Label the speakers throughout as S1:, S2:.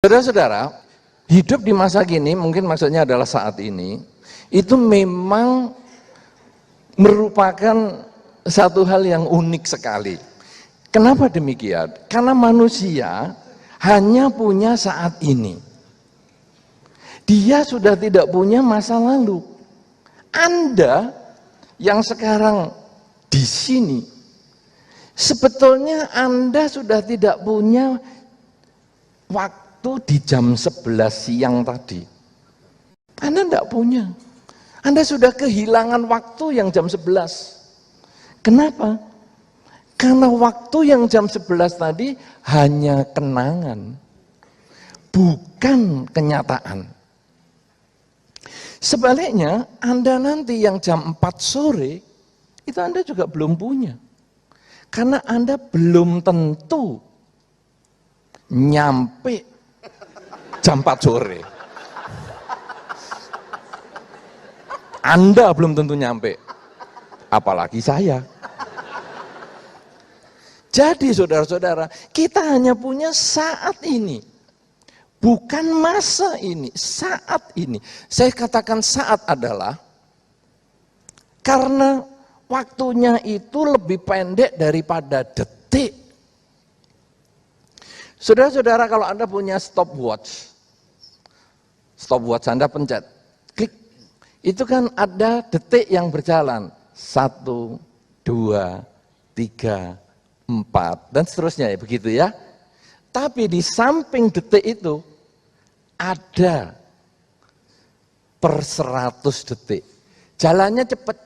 S1: Saudara-saudara, hidup di masa kini, mungkin maksudnya adalah saat ini, itu memang merupakan satu hal yang unik sekali. Kenapa demikian? Karena manusia hanya punya saat ini. Dia sudah tidak punya masa lalu. Anda yang sekarang di sini, sebetulnya Anda sudah tidak punya waktu di jam 11 siang tadi. Anda tidak punya. Anda sudah kehilangan waktu yang jam 11. Kenapa? Karena waktu yang jam 11 tadi hanya kenangan, bukan kenyataan. Sebaliknya, Anda nanti yang jam 4 sore, itu Anda juga belum punya. Karena Anda belum tentu nyampe jam 4 sore. Anda belum tentu nyampe, apalagi saya. Jadi saudara-saudara, kita hanya punya saat ini. Bukan masa ini, saat ini. Saya katakan saat adalah karena waktunya itu lebih pendek daripada detik. Saudara-saudara, kalau Anda punya stopwatch Anda pencet, klik, itu kan ada detik yang berjalan, 1, 2, 3, 4, dan seterusnya ya, begitu ya. Tapi di samping detik itu, ada per 100 detik. Jalannya cepat,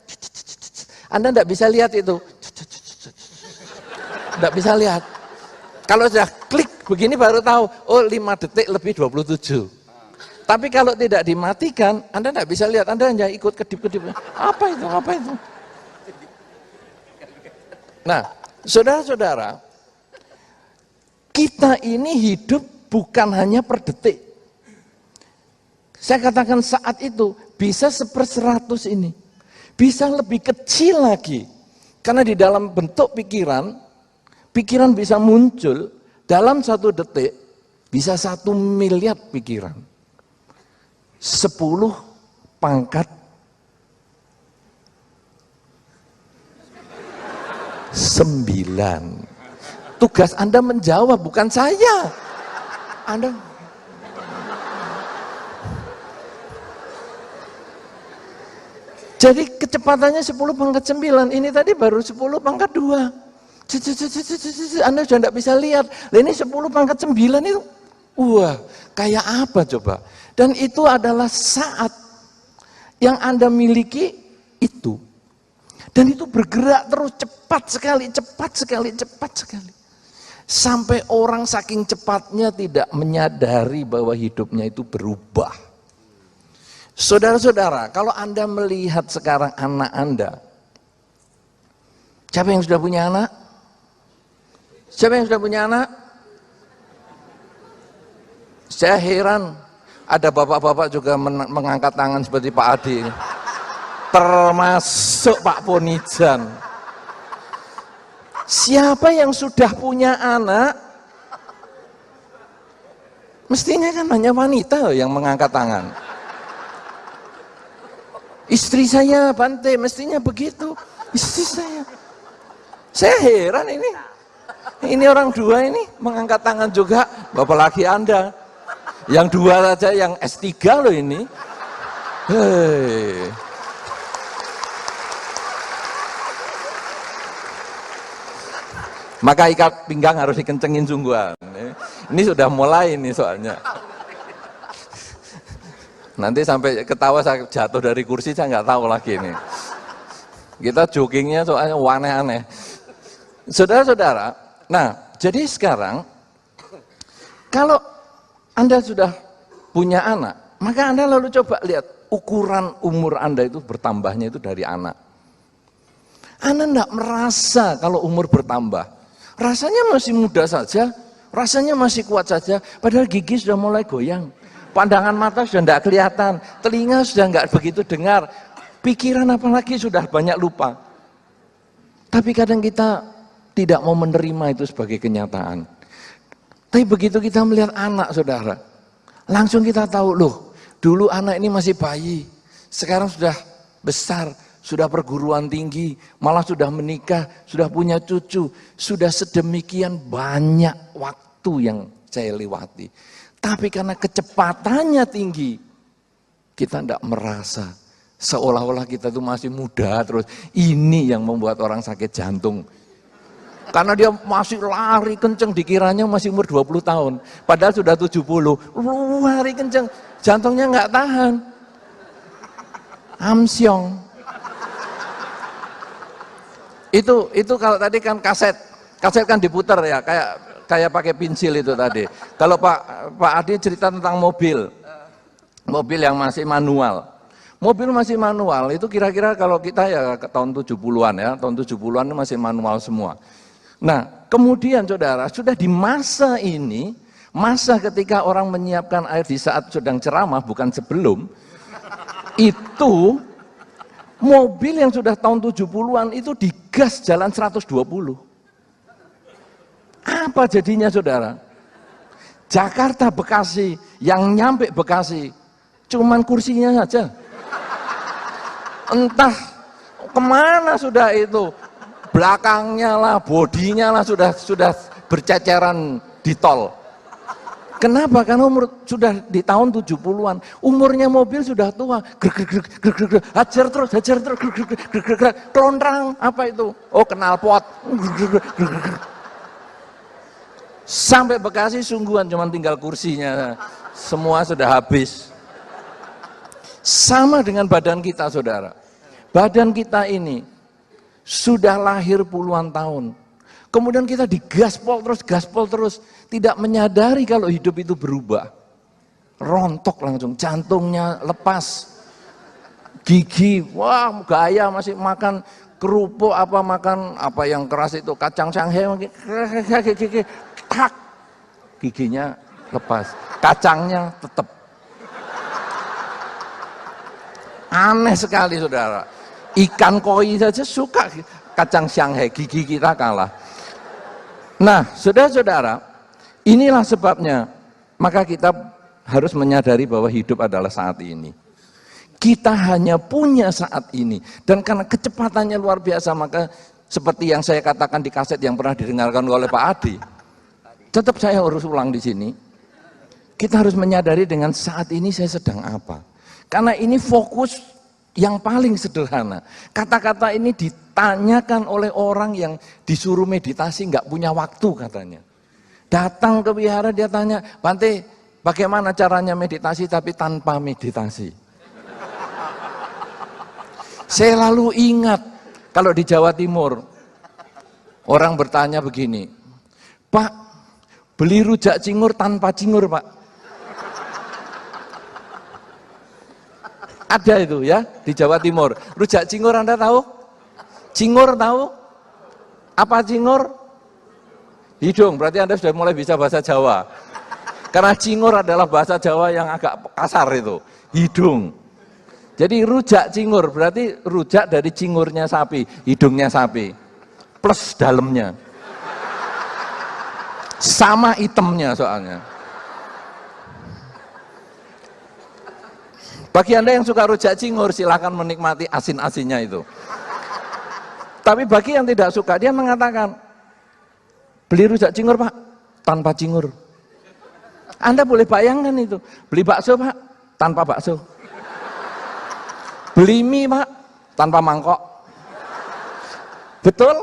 S1: Anda tidak bisa lihat itu, tidak bisa lihat. Kalau sudah klik begini baru tahu, oh 5 detik lebih 27. Tapi kalau tidak dimatikan, Anda tidak bisa lihat, Anda hanya ikut kedip-kedip. Apa itu, apa itu? Nah, saudara-saudara, kita ini hidup bukan hanya per detik. Saya katakan saat itu, bisa 1/100 ini. Bisa lebih kecil lagi. Karena di dalam bentuk pikiran bisa muncul dalam 1 detik, bisa 1 miliar pikiran. 10 pangkat 9. Tugas Anda menjawab, bukan saya. Anda jadi kecepatannya 10 pangkat 9, ini tadi baru 10 pangkat 2. Anda sudah tidak bisa lihat. Ini 10 pangkat 9 itu, wah, kayak apa coba? Dan itu adalah saat yang Anda miliki itu. Dan itu bergerak terus cepat sekali. Sampai orang saking cepatnya tidak menyadari bahwa hidupnya itu berubah. Saudara-saudara, kalau Anda melihat sekarang anak Anda, siapa yang sudah punya anak? Siapa yang sudah punya anak? Saya heran, ada bapak-bapak juga mengangkat tangan seperti Pak Adi. Termasuk Pak Ponijan. Siapa yang sudah punya anak? Mestinya kan hanya wanita yang mengangkat tangan. Istri saya Bante, mestinya begitu. Istri saya. Saya heran ini. Ini orang 2 ini mengangkat tangan juga, bapak laki Anda. Yang 2 saja yang S3 loh ini. Hei. Maka ikat pinggang harus dikencengin sungguhan. Ini sudah mulai nih soalnya. Nanti sampai ketawa saya jatuh dari kursi, saya nggak tahu lagi nih. Kita joggingnya soalnya aneh-aneh. Saudara-saudara, nah jadi sekarang kalau Anda sudah punya anak, maka Anda lalu coba lihat ukuran umur Anda itu bertambahnya itu dari anak. Anda enggak merasa kalau umur bertambah. Rasanya masih muda saja, rasanya masih kuat saja, padahal gigi sudah mulai goyang. Pandangan mata sudah enggak kelihatan, telinga sudah enggak begitu dengar, pikiran apalagi sudah banyak lupa. Tapi kadang kita tidak mau menerima itu sebagai kenyataan. Tapi begitu kita melihat anak saudara, langsung kita tahu, loh dulu anak ini masih bayi, sekarang sudah besar, sudah perguruan tinggi, malah sudah menikah, sudah punya cucu, sudah sedemikian banyak waktu yang saya lewati. Tapi karena kecepatannya tinggi, kita tidak merasa, seolah-olah kita itu masih muda terus. Ini yang membuat orang sakit jantung. Karena dia masih lari kenceng, dikiranya masih umur 20 tahun. Padahal sudah 70, lari kenceng, jantungnya nggak tahan. Amsyong. Itu kalau tadi kan kaset kan diputar ya, kayak pakai pensil itu tadi. Kalau Pak Adi cerita tentang mobil yang masih manual. Mobil masih manual, itu kira-kira kalau kita ya ke tahun 70-an ya, tahun 70-an itu masih manual semua. Nah, kemudian saudara, sudah di masa ini, masa ketika orang menyiapkan air di saat sedang ceramah, bukan sebelum, itu mobil yang sudah tahun 70-an itu digas jalan 120. Apa jadinya saudara? Jakarta Bekasi, yang nyampe Bekasi, cuman kursinya saja. Entah kemana sudah itu, belakangnya lah, bodinya lah sudah berceceran di tol. Kenapa? Karena umur sudah di tahun 70-an, umurnya mobil sudah tua, hajar terus, kelontrang, apa itu? Oh, knalpot. Sampai Bekasi sungguhan, cuma tinggal kursinya, semua sudah habis. Sama dengan badan kita saudara, badan kita ini sudah lahir puluhan tahun, kemudian kita gaspol terus, tidak menyadari kalau hidup itu berubah, rontok langsung, jantungnya lepas, gigi, wah gaya masih makan kerupuk, makan apa yang keras itu, kacang Shanghai, giginya lepas, kacangnya tetap. Aneh sekali saudara, ikan koi saja suka kacang Shanghai, gigi kita kalah. Nah saudara-saudara, inilah sebabnya maka kita harus menyadari bahwa hidup adalah saat ini. Kita hanya punya saat ini, dan karena kecepatannya luar biasa, maka seperti yang saya katakan di kaset yang pernah didengarkan oleh Pak Adi, tetap saya harus ulang di sini. Kita harus menyadari dengan saat ini saya sedang apa. Karena ini fokus yang paling sederhana. Kata-kata ini ditanyakan oleh orang yang disuruh meditasi, nggak punya waktu katanya. Datang ke wihara dia tanya, Bante, bagaimana caranya meditasi tapi tanpa meditasi? Saya lalu ingat, kalau di Jawa Timur, orang bertanya begini, Pak, beli rujak cingur tanpa cingur Pak. Ada itu ya di Jawa Timur. Rujak cingur Anda tahu? Cingur tahu? Apa cingur? Hidung, berarti Anda sudah mulai bisa bahasa Jawa. Karena cingur adalah bahasa Jawa yang agak kasar itu. Hidung. Jadi rujak cingur, berarti rujak dari cingurnya sapi, hidungnya sapi. Plus dalamnya. Sama itemnya soalnya. Bagi Anda yang suka rujak cingur, silahkan menikmati asin-asinnya itu. Tapi bagi yang tidak suka, dia mengatakan, beli rujak cingur Pak, tanpa cingur. Anda boleh bayangkan itu, beli bakso Pak, tanpa bakso. Beli mie Pak, tanpa mangkok. Betul?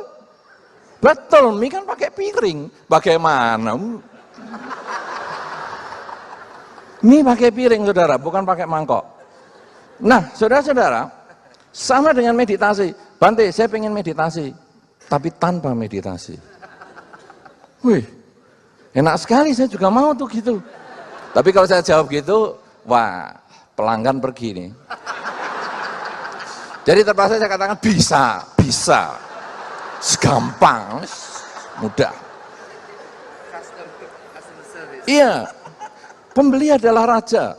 S1: Betul, mie kan pakai piring. Bagaimana? Mie pakai piring saudara, bukan pakai mangkok. Nah, saudara-saudara, sama dengan meditasi. Bante, saya pengen meditasi, tapi tanpa meditasi. Wih, enak sekali, saya juga mau tuh gitu. Tapi kalau saya jawab gitu, wah, pelanggan pergi nih. Jadi terpaksa saya katakan bisa. Segampang, mudah. Iya, pembeli adalah raja.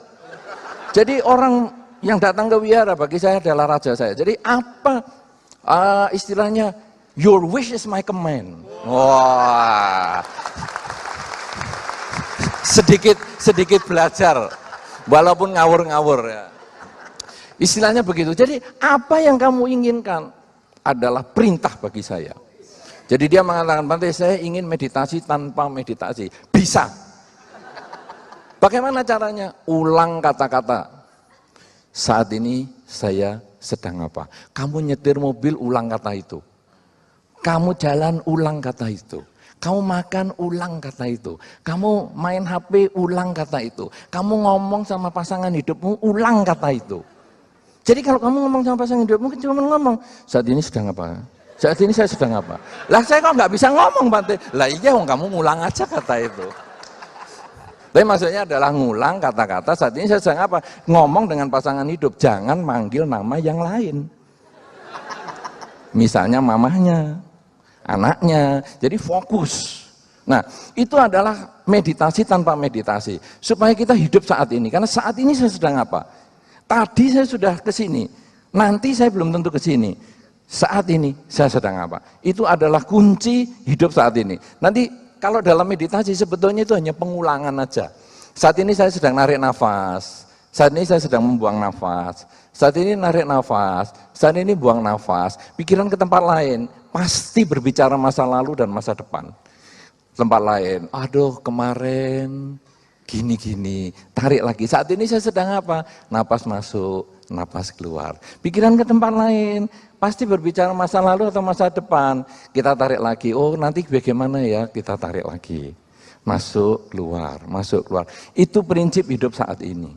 S1: Jadi orang yang datang ke wihara bagi saya adalah raja saya. Jadi apa istilahnya, your wish is my command. Wah. sedikit belajar, walaupun ngawur-ngawur ya. Istilahnya begitu. Jadi apa yang kamu inginkan adalah perintah bagi saya. Jadi dia mengatakan, Bante, saya ingin meditasi tanpa meditasi. Bisa. Bagaimana caranya? Ulang kata-kata. Saat ini saya sedang apa? Kamu nyetir mobil, ulang kata itu. Kamu jalan, ulang kata itu. Kamu makan, ulang kata itu. Kamu main HP, ulang kata itu. Kamu ngomong sama pasangan hidupmu, ulang kata itu. Jadi kalau kamu ngomong sama pasangan hidupmu, cuma ngomong, saat ini sedang apa? Saat ini saya sedang apa? Lah saya kok nggak bisa ngomong, Bante. Lah iya, kamu ngulang aja kata itu. Tapi maksudnya adalah ngulang kata-kata, saat ini saya sedang apa? Ngomong dengan pasangan hidup, jangan manggil nama yang lain. Misalnya mamahnya, anaknya, jadi fokus. Nah, itu adalah meditasi tanpa meditasi. Supaya kita hidup saat ini, karena saat ini saya sedang apa? Tadi saya sudah ke sini, nanti saya belum tentu ke sini. Saat ini saya sedang apa? Itu adalah kunci hidup saat ini. Nanti kalau dalam meditasi sebetulnya itu hanya pengulangan aja. Saat ini saya sedang narik nafas, saat ini saya sedang membuang nafas, saat ini narik nafas, saat ini buang nafas. Pikiran ke tempat lain, pasti berbicara masa lalu dan masa depan. Tempat lain, aduh kemarin gini-gini, tarik lagi. Saat ini saya sedang apa? Napas masuk, napas keluar. Pikiran ke tempat lain, pasti berbicara masa lalu atau masa depan. Kita tarik lagi, oh nanti bagaimana ya, kita tarik lagi. Masuk, keluar, masuk, keluar. Itu prinsip hidup saat ini.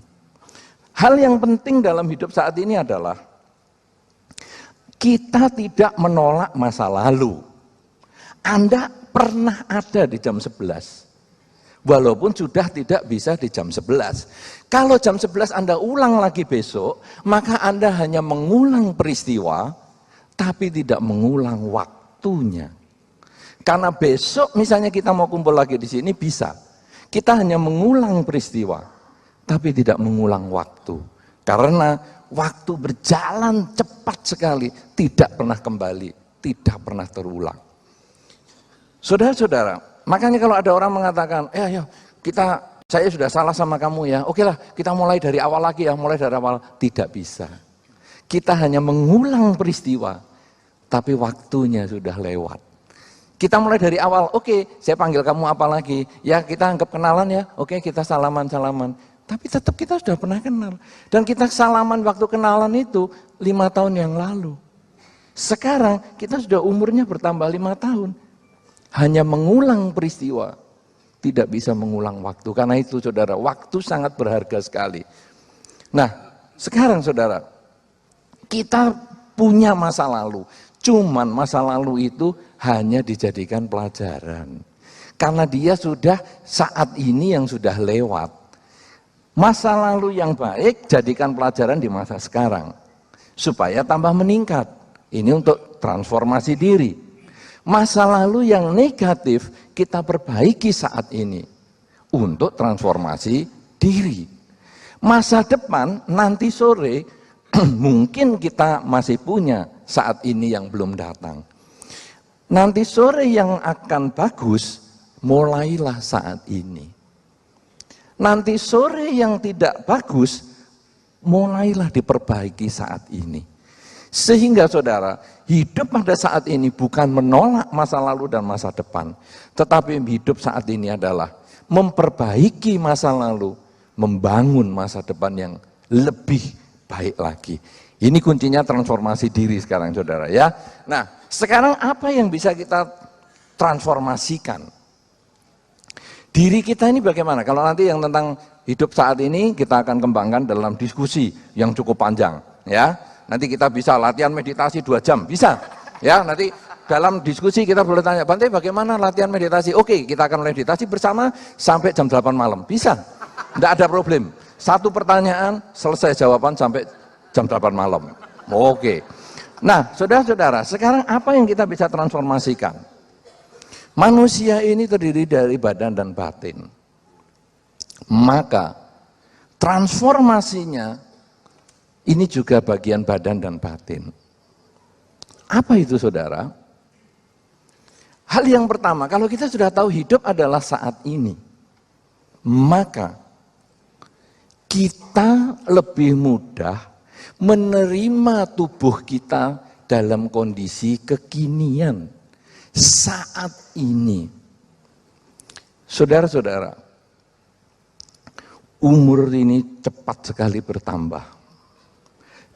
S1: Hal yang penting dalam hidup saat ini adalah kita tidak menolak masa lalu. Anda pernah ada di jam 11. Walaupun sudah tidak bisa di jam 11. Kalau jam 11 Anda ulang lagi besok, maka Anda hanya mengulang peristiwa, tapi tidak mengulang waktunya. Karena besok misalnya kita mau kumpul lagi di sini bisa. Kita hanya mengulang peristiwa, tapi tidak mengulang waktu. Karena waktu berjalan cepat sekali, tidak pernah kembali, tidak pernah terulang. Saudara-saudara, makanya kalau ada orang mengatakan, ayo saya sudah salah sama kamu ya, oke lah kita mulai dari awal lagi ya, mulai dari awal. Tidak bisa. Kita hanya mengulang peristiwa, tapi waktunya sudah lewat. Kita mulai dari awal, oke, saya panggil kamu apa lagi? Ya kita anggap kenalan ya, oke kita salaman-salaman. Tapi tetap kita sudah pernah kenal. Dan kita salaman waktu kenalan itu 5 tahun yang lalu. Sekarang kita sudah umurnya bertambah 5 tahun. Hanya mengulang peristiwa, tidak bisa mengulang waktu. Karena itu saudara, waktu sangat berharga sekali. Nah, sekarang saudara, kita punya masa lalu. Cuman masa lalu itu hanya dijadikan pelajaran. Karena dia sudah saat ini yang sudah lewat. Masa lalu yang baik jadikan pelajaran di masa sekarang. Supaya tambah meningkat. Ini untuk transformasi diri. Masa lalu yang negatif kita perbaiki saat ini untuk transformasi diri. Masa depan nanti sore mungkin kita masih punya saat ini yang belum datang. Nanti sore yang akan bagus mulailah saat ini. Nanti sore yang tidak bagus mulailah diperbaiki saat ini. Sehingga saudara, hidup pada saat ini bukan menolak masa lalu dan masa depan. Tetapi hidup saat ini adalah memperbaiki masa lalu, membangun masa depan yang lebih baik lagi. Ini kuncinya transformasi diri sekarang saudara ya. Nah sekarang apa yang bisa kita transformasikan? Diri kita ini bagaimana? Kalau nanti yang tentang hidup saat ini kita akan kembangkan dalam diskusi yang cukup panjang ya. Nanti kita bisa latihan meditasi 2 jam, bisa. Ya, nanti dalam diskusi kita boleh tanya, Bante bagaimana latihan meditasi? Oke, kita akan meditasi bersama sampai jam 8 malam, bisa. Tidak ada problem. Satu pertanyaan, selesai jawaban sampai jam 8 malam. Oke. Nah, saudara-saudara, sekarang apa yang kita bisa transformasikan? Manusia ini terdiri dari badan dan batin. Maka, transformasinya ini juga bagian badan dan batin. Apa itu saudara? Hal yang pertama, kalau kita sudah tahu hidup adalah saat ini. maka kita lebih mudah menerima tubuh kita dalam kondisi kekinian saat ini. Saudara-saudara, umur ini cepat sekali bertambah.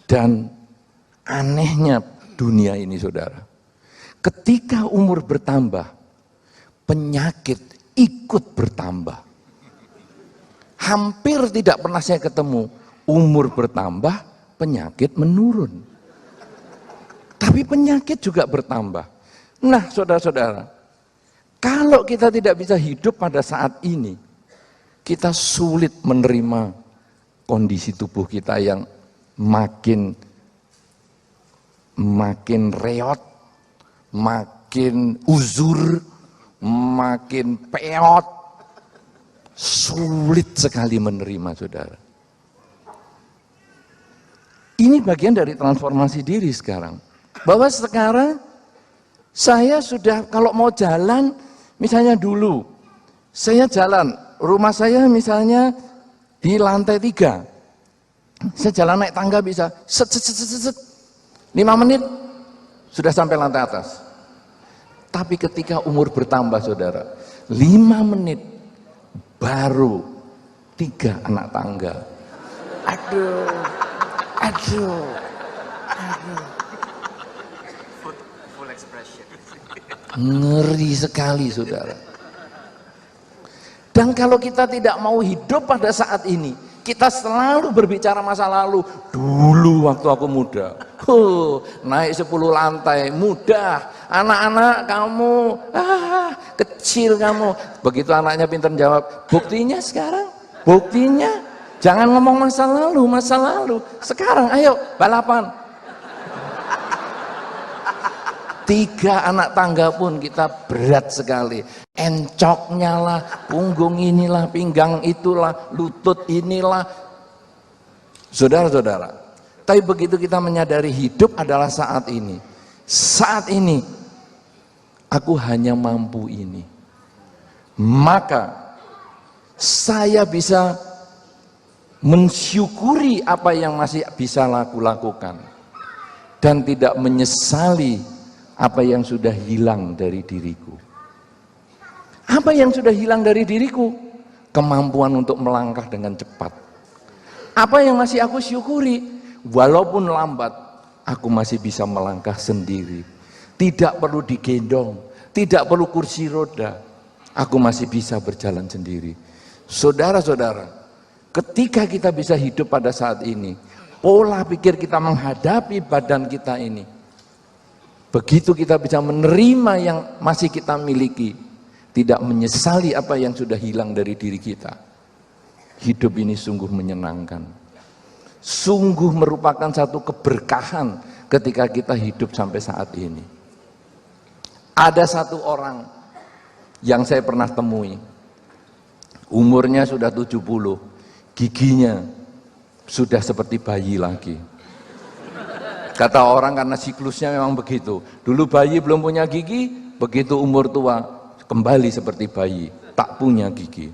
S1: Dan anehnya dunia ini, saudara, ketika umur bertambah, penyakit ikut bertambah. Hampir tidak pernah saya ketemu umur bertambah, penyakit menurun. Tapi penyakit juga bertambah. Nah, saudara-saudara, kalau kita tidak bisa hidup pada saat ini, kita sulit menerima kondisi tubuh kita yang makin reot, makin uzur, makin peot, sulit sekali menerima, saudara. Ini bagian dari transformasi diri sekarang. Bahwa sekarang saya sudah kalau mau jalan, misalnya dulu, saya jalan, rumah saya misalnya di lantai 3. Saya jalan naik tangga bisa, 5 menit sudah sampai lantai atas. Tapi ketika umur bertambah, saudara, 5 menit baru 3 anak tangga. Aduh.
S2: Full expression.
S1: Ngeri sekali, saudara. Dan kalau kita tidak mau hidup pada saat ini, kita selalu berbicara masa lalu. Dulu waktu aku muda, naik 10 lantai, mudah. Anak-anak kamu, kecil kamu. Begitu anaknya pintar jawab, buktinya sekarang, buktinya. Jangan ngomong masa lalu, masa lalu. Sekarang ayo balapan. 3 anak tangga pun kita berat sekali. Encoknya lah, punggung inilah, pinggang itulah, lutut inilah. Saudara-saudara, tapi begitu kita menyadari hidup adalah saat ini. Saat ini, aku hanya mampu ini. Maka, saya bisa mensyukuri apa yang masih bisa aku lakukan. Dan tidak menyesali apa yang sudah hilang dari diriku. Apa yang sudah hilang dari diriku? Kemampuan untuk melangkah dengan cepat. Apa yang masih aku syukuri? Walaupun lambat, aku masih bisa melangkah sendiri. Tidak perlu digendong, tidak perlu kursi roda. Aku masih bisa berjalan sendiri. Saudara-saudara, ketika kita bisa hidup pada saat ini, pola pikir kita menghadapi badan kita ini, begitu kita bisa menerima yang masih kita miliki, tidak menyesali apa yang sudah hilang dari diri kita, hidup ini sungguh menyenangkan. Sungguh merupakan satu keberkahan ketika kita hidup sampai saat ini. Ada satu orang yang saya pernah temui, umurnya sudah 70, giginya sudah seperti bayi lagi. Kata orang karena siklusnya memang begitu. Dulu bayi belum punya gigi, begitu umur tua kembali seperti bayi, tak punya gigi.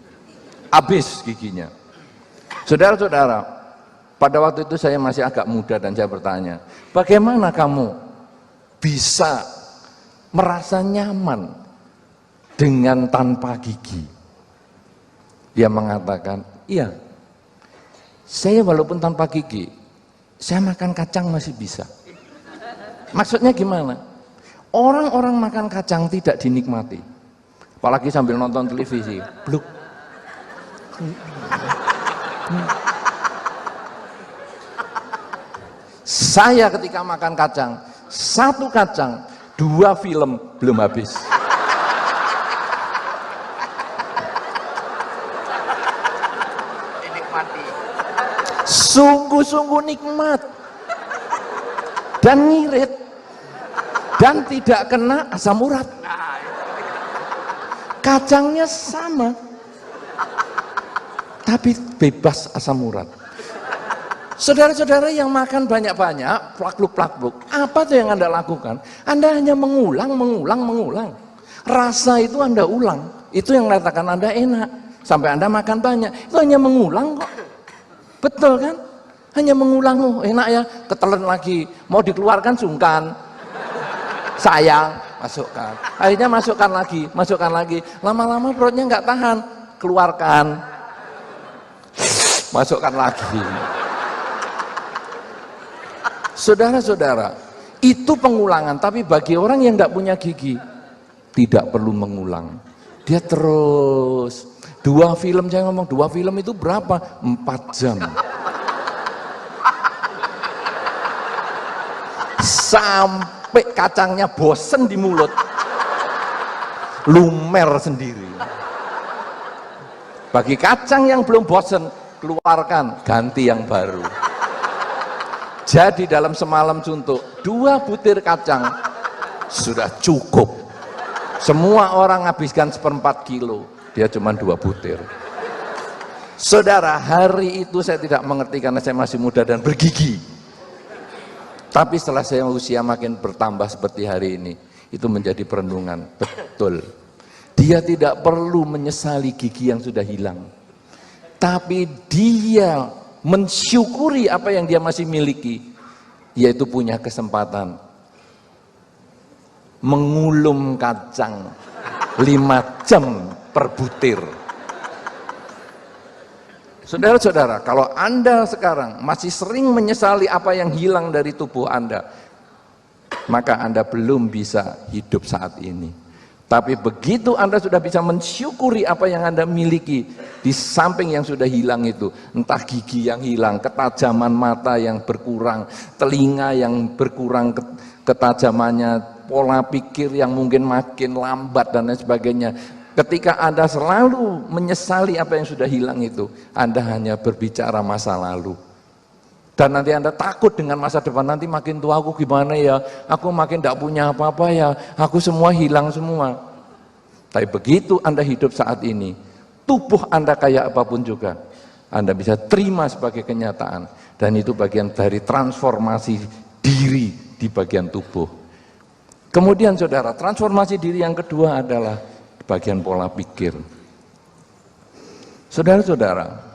S1: Habis giginya. Saudara-saudara, pada waktu itu saya masih agak muda dan saya bertanya, bagaimana kamu bisa merasa nyaman dengan tanpa gigi? Dia mengatakan, iya, saya walaupun tanpa gigi, saya makan kacang masih bisa. Maksudnya gimana? Orang-orang makan kacang tidak dinikmati, apalagi sambil nonton televisi. Bluk. Saya ketika makan kacang, 1 kacang, 2 film belum habis.
S2: Dinikmati.
S1: Sungguh-sungguh nikmat dan ngirit dan tidak kena asam urat. Kacangnya sama tapi bebas asam urat. Saudara-saudara yang makan banyak-banyak, plakluk-plakluk, apa tuh yang Anda lakukan? Anda hanya mengulang. Rasa itu Anda ulang, itu yang mengatakan Anda enak. sampai Anda makan banyak. Itu hanya mengulang kok. Betul kan? Hanya mengulang, oh enak ya, ketelan lagi. Mau dikeluarkan sungkan. Sayang, masukkan. Akhirnya masukkan lagi. Lama-lama perutnya nggak tahan, keluarkan. Masukkan lagi. Saudara-saudara, itu pengulangan, tapi bagi orang yang tidak punya gigi, tidak perlu mengulang. Dia terus. 2 film, saya ngomong 2 film itu berapa? 4 jam. Sampai kacangnya bosen di mulut. Lumer sendiri. Bagi kacang yang belum bosen, keluarkan, ganti yang baru. Jadi dalam semalam suntuk 2 butir kacang sudah cukup. Semua orang habiskan 1/4 kilo, dia cuma 2 butir. Saudara, hari itu saya tidak mengerti karena saya masih muda dan bergigi. Tapi setelah saya usia makin bertambah seperti hari ini, itu menjadi perenungan. Betul. Dia tidak perlu menyesali gigi yang sudah hilang. Tapi dia mensyukuri apa yang dia masih miliki, yaitu punya kesempatan mengulum kacang 5 jam per butir. Saudara-saudara, kalau Anda sekarang masih sering menyesali apa yang hilang dari tubuh Anda, maka Anda belum bisa hidup saat ini. Tapi begitu Anda sudah bisa mensyukuri apa yang Anda miliki di samping yang sudah hilang itu, entah gigi yang hilang, ketajaman mata yang berkurang, telinga yang berkurang ketajamannya, pola pikir yang mungkin makin lambat dan lain sebagainya. Ketika Anda selalu menyesali apa yang sudah hilang itu, Anda hanya berbicara masa lalu. Dan nanti Anda takut dengan masa depan, nanti makin tua aku gimana ya, aku makin tidak punya apa-apa ya, aku semua hilang semua. Tapi begitu Anda hidup saat ini, tubuh Anda kayak apapun juga, Anda bisa terima sebagai kenyataan. Dan itu bagian dari transformasi diri di bagian tubuh. Kemudian saudara, transformasi diri yang kedua adalah bagian pola pikir. Saudara-saudara,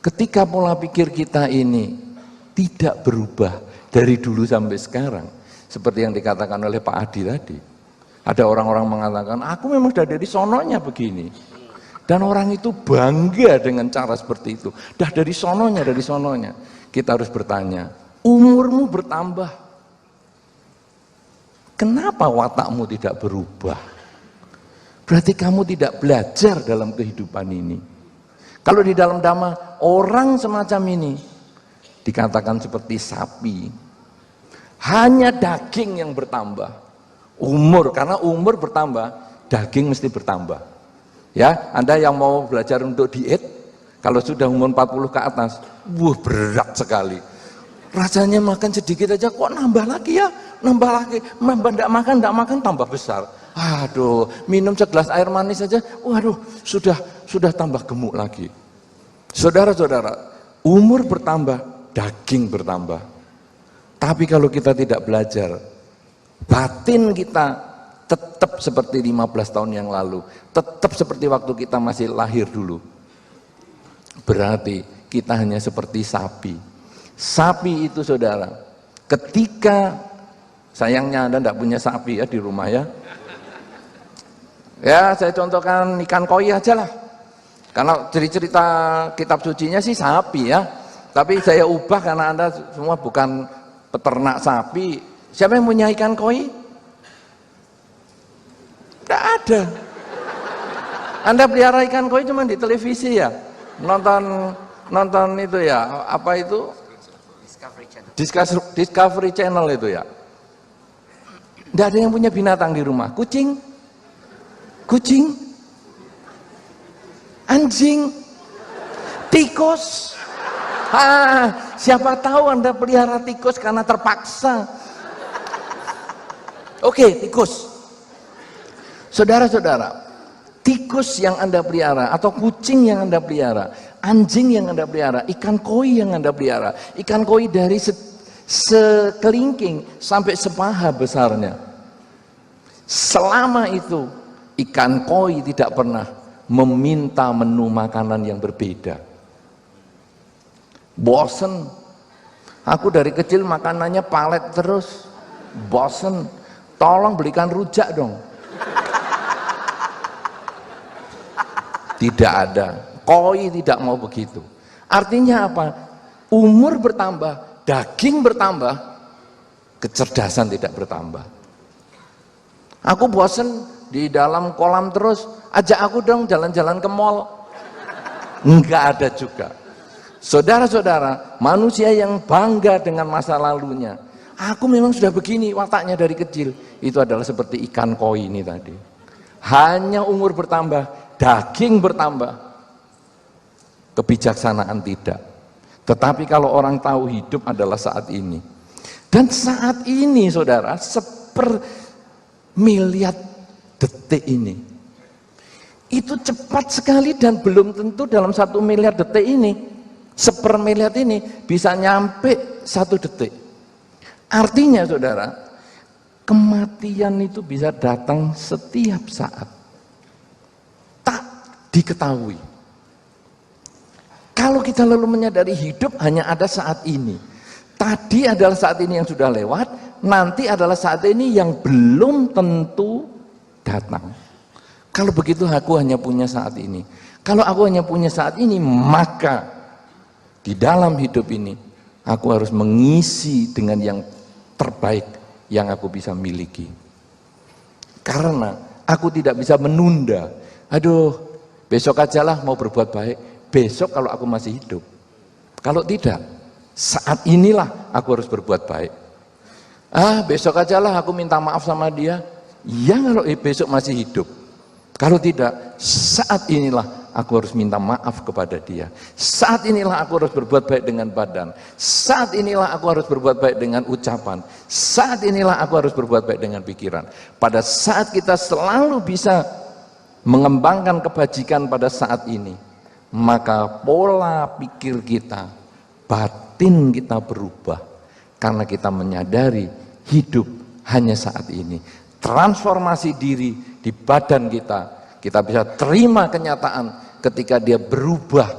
S1: ketika pola pikir kita ini tidak berubah dari dulu sampai sekarang, seperti yang dikatakan oleh Pak Adi tadi, ada orang-orang mengatakan, aku memang sudah dari sononya begini, dan orang itu bangga dengan cara seperti itu, dah dari sononya. Kita harus bertanya, umurmu bertambah, kenapa watakmu tidak berubah? Berarti kamu tidak belajar dalam kehidupan ini. Kalau di dalam Dhamma, orang semacam ini dikatakan seperti sapi. Hanya daging yang bertambah. Umur, karena umur bertambah, daging mesti bertambah. Ya, Anda yang mau belajar untuk diet, kalau sudah umur 40 ke atas, berat sekali. Rasanya makan sedikit aja, kok nambah lagi ya? Nambah lagi, tidak makan tambah besar. Aduh, minum segelas air manis saja, waduh, sudah tambah gemuk lagi. Saudara-saudara, umur bertambah, daging bertambah. Tapi kalau kita tidak belajar, batin kita tetap seperti 15 tahun yang lalu, tetap seperti waktu kita masih lahir dulu. Berarti kita hanya seperti sapi. Sapi itu saudara, ketika, sayangnya Anda tidak punya sapi ya di rumah ya. Ya, saya contohkan ikan koi aja lah. Karena cerita kitab sucinya sih sapi ya. Tapi saya ubah karena Anda semua bukan peternak sapi. Siapa yang punya ikan koi? Tidak ada. Anda pelihara ikan koi cuma di televisi ya. Nonton itu ya, apa itu? Discovery Channel itu ya. Tidak ada yang punya binatang di rumah. Kucing, anjing, tikus. Siapa tahu Anda pelihara tikus karena terpaksa. Oke, tikus. Saudara-saudara, tikus yang Anda pelihara, atau kucing yang Anda pelihara, anjing yang Anda pelihara, ikan koi yang Anda pelihara, ikan koi dari sekelingking sampai sepaha besarnya. Selama itu, ikan koi tidak pernah meminta menu makanan yang berbeda. Bosen. Aku dari kecil makanannya palet terus. Bosen. Tolong belikan rujak dong. Tidak ada. Koi tidak mau begitu. Artinya apa? Umur bertambah, daging bertambah, kecerdasan tidak bertambah. Aku bosen di dalam kolam terus, ajak aku dong jalan-jalan ke mall. Enggak ada juga. Saudara-saudara, manusia yang bangga dengan masa lalunya. Aku memang sudah begini wataknya dari kecil. Itu adalah seperti ikan koi ini tadi. Hanya umur bertambah, daging bertambah, kebijaksanaan tidak. Tetapi kalau orang tahu hidup adalah saat ini. Dan saat ini saudara, sepermiliar detik ini. Itu cepat sekali dan belum tentu dalam 1 miliar detik ini, sepermiliar ini bisa nyampe 1 detik. Artinya saudara, kematian itu bisa datang setiap saat. Tak diketahui. Kalau kita lalu menyadari hidup hanya ada saat ini. Tadi adalah saat ini yang sudah lewat, nanti adalah saat ini yang belum tentu datang. Kalau begitu aku hanya punya saat ini. Kalau aku hanya punya saat ini, maka di dalam hidup ini aku harus mengisi dengan yang terbaik yang aku bisa miliki. Karena aku tidak bisa menunda. Aduh, besok ajalah mau berbuat baik. Besok kalau aku masih hidup. Kalau tidak, saat inilah aku harus berbuat baik. Besok ajalah aku minta maaf sama dia. Ya kalau besok masih hidup. Kalau tidak, saat inilah aku harus minta maaf kepada dia. Saat inilah aku harus berbuat baik dengan badan. Saat inilah aku harus berbuat baik dengan ucapan. Saat inilah aku harus berbuat baik dengan pikiran. Pada saat kita selalu bisa mengembangkan kebajikan pada saat ini, maka pola pikir kita, batin kita berubah. Karena kita menyadari hidup hanya saat ini. Transformasi diri di badan kita, kita bisa terima kenyataan ketika dia berubah.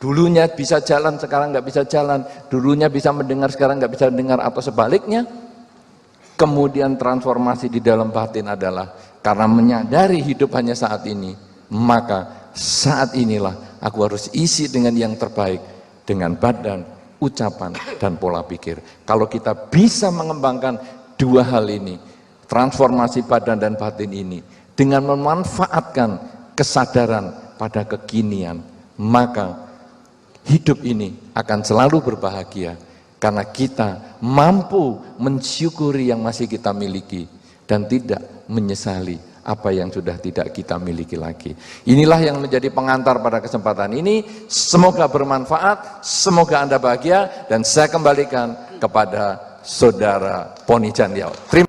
S1: Dulunya bisa jalan, sekarang nggak bisa jalan. Dulunya bisa mendengar, sekarang nggak bisa mendengar, atau sebaliknya. Kemudian transformasi di dalam batin adalah karena menyadari hidup hanya saat ini, maka saat inilah aku harus isi dengan yang terbaik, dengan badan, ucapan, dan pola pikir. Kalau kita bisa mengembangkan 2 hal ini, transformasi badan dan batin ini, dengan memanfaatkan kesadaran pada kekinian, maka hidup ini akan selalu berbahagia. Karena kita mampu mensyukuri yang masih kita miliki dan tidak menyesali apa yang sudah tidak kita miliki lagi. Inilah yang menjadi pengantar pada kesempatan ini. Semoga bermanfaat, semoga Anda bahagia, dan saya kembalikan kepada Saudara Poni Chandyo. Terima